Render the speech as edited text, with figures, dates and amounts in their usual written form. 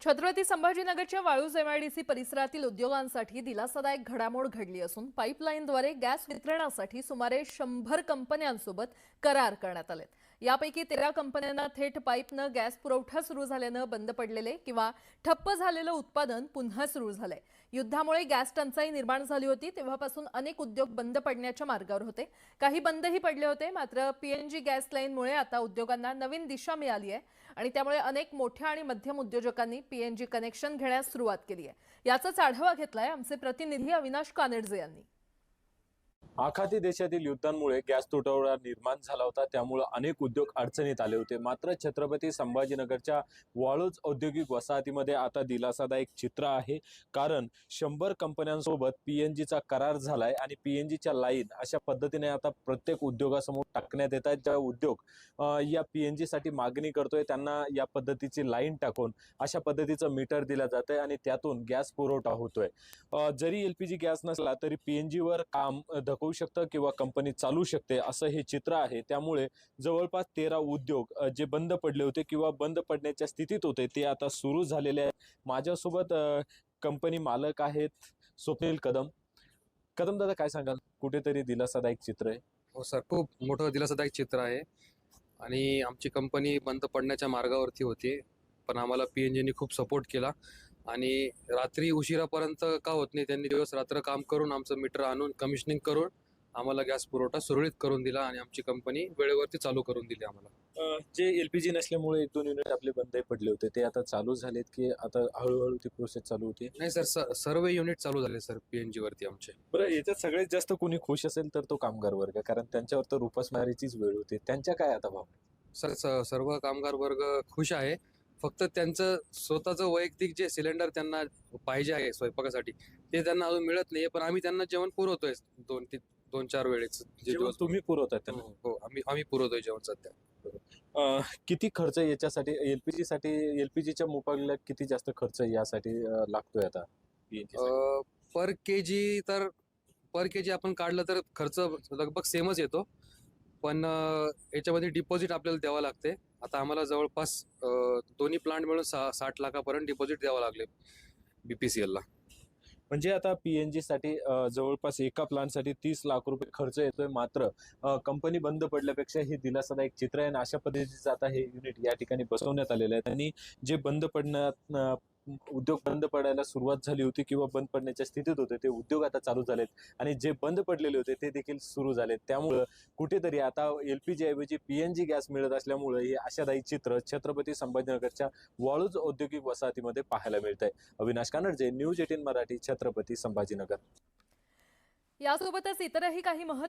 Chhatrapati संभाजीनगरच्या Waluj MIDC परिसरातील उद्योगांसाठी दिलासादायक घडामोड घडली असून पाईपलाईनद्वारे गॅस वितरणासाठी सुमारे 100 कंपन्यांसोबत करार करण्यात आले। यापैकी 13 कंपन्यांना थेट पाईपनं गॅस पुरवठा सुरू झाल्यानं बंद पडलेले किंवा ठप्प झालेलं उत्पादन पुन्हा सुरू झालंय। युद्धामुळे गॅस टंचाई निर्माण झाली होती तेव्हापासून अनेक उद्योग बंद पडण्याच्या मार्गावर होते, काही बंदही पडले होते। मात्र पीएनजी गॅस लाईनमुळे आता उद्योगांना नवीन दिशा मिळाली आहे आणि त्यामुळे अनेक मोठ्या आणि मध्यम उद्योजकांनी पीएनजी कनेक्शन घेण्यास सुरुवात केली आहे। याचाच आढावा घेतलाय आमचे प्रतिनिधी अविनाश कानेडजे यांनी। आखाती देशातील युद्धांमुळे गॅस तुटवडा निर्माण झाला होता, त्यामुळे अनेक उद्योग अडचणीत आले होते। मात्र छत्रपती संभाजीनगरच्या वाळूज औद्योगिक वसाहतीमध्ये आता दिलासादायक चित्र आहे, कारण 100 कंपन्यांसोबत पीएनजीचा करार झालाय आणि पीएनजीच्या लाईन अशा पद्धतीने आता प्रत्येक उद्योगासमोर टाकण्यात येतात। ज्या उद्योग या पीएनजी साठी मागणी करतोय त्यांना या पद्धतीची लाईन टाकून अशा पद्धतीचं मीटर दिलं जातंय आणि त्यातून गॅस पुरवठा होतोय। जरी एलपीजी गॅस नसला तरी पीएनजी वर काम होऊ शकतं किंवा कंपनी चालू शकते, असं हे चित्र आहे। त्यामुळे जवळपास 13 उद्योग जे बंद पडले होते किंवा बंद पडण्याच्या स्थितीत होते ते आता सुरू झालेले आहेत। माझ्यासोबत कंपनी मालक आहेत स्वप्नील कदम। कदम दादा, काय सांगाल? कुठेतरी दिलासादायक चित्र आहे। हो सर, खूप मोठं दिलासादायक चित्र आहे आणि आमची कंपनी बंद पडण्याच्या मार्गावरती होती, पण आम्हाला पीएनजीने खूप सपोर्ट केला आणि रात्री उशिरापर्यंत का होत नाही, त्यांनी दिवस रात्र काम करून आमचं मीटर आणून कमिशनिंग करून आम्हाला गॅस पुरवठा सुरळीत करून दिला आणि आमची कंपनी वेळेवरती चालू करून दिली आम्हाला। जे एलपीजी नसल्यामुळे 1-2 युनिट आपले बंद पडले होते ते आता चालू झालेत की आता हळूहळू ती प्रोसेस चालू होती? नाही सर, सर्व युनिट चालू झाले सर पीएनजी वरती आमचे। बरं, याच्यात सगळ्यात जास्त कोणी खुश असेल तर तो कामगार वर्ग, कारण त्यांच्यावर तर उपासमारीचीच वेळ होती। त्यांच्या काय आता भावना? सर, सर्व कामगार वर्ग खुश आहे, फक्त त्यांचं स्वतःचं वैयक्तिक जे सिलेंडर त्यांना पाहिजे आहे स्वयंपाकासाठी ते त्यांना अजून मिळत नाहीये, पण आम्ही त्यांना जेवण पुरवतोय 2-4 वेळेस। जेवण तुम्ही पुरवताय त्यांना? हो, आम्ही पुरवतोय जेवण सध्या। किती खर्च याच्यासाठी एलपीजीच्या मुकाबल्यात किती जास्त खर्च यासाठी लागतोय आता? पर केजी आपण काढलं तर खर्च लगभग सेमच येतो, पण याच्यामध्ये डिपॉझिट आपल्याला द्यावं लागते। आता आम्हाला जवळपास दोन्ही प्लांट मिळून 60 लाखापर्यंत डिपॉझिट द्यावं लागले बीपीसीएल ला। म्हणजे आता पीएनजी साठी जवळपास एका प्लांटसाठी 30 लाख रुपये खर्च येतोय। मात्र कंपनी बंद पडल्यापेक्षा हे दिलासादायक चित्र आहे आणि अशा पद्धतीचं आता हे युनिट या ठिकाणी बसवण्यात आलेलं आहे। आणि जे बंद पडण्यात उद्योग बंद पडायला सुरुवात झाली होती किंवा बंद पडण्याच्या स्थितीत होते ते उद्योग आता चालू झालेत आणि जे बंद पडलेले होते ते देखील सुरू झालेत। त्यामुळे कुठेतरी आता एलपीजी ऐवजी पीएनजी गॅस मिळत असल्यामुळे हे आशादायी चित्र छत्रपती संभाजीनगरच्या वाळूज औद्योगिक वसाहतीमध्ये पाहायला मिळतंय। अविनाश कानेडजे, न्यूज 18 मराठी, छत्रपती संभाजीनगर। यासोबतच इतरही काही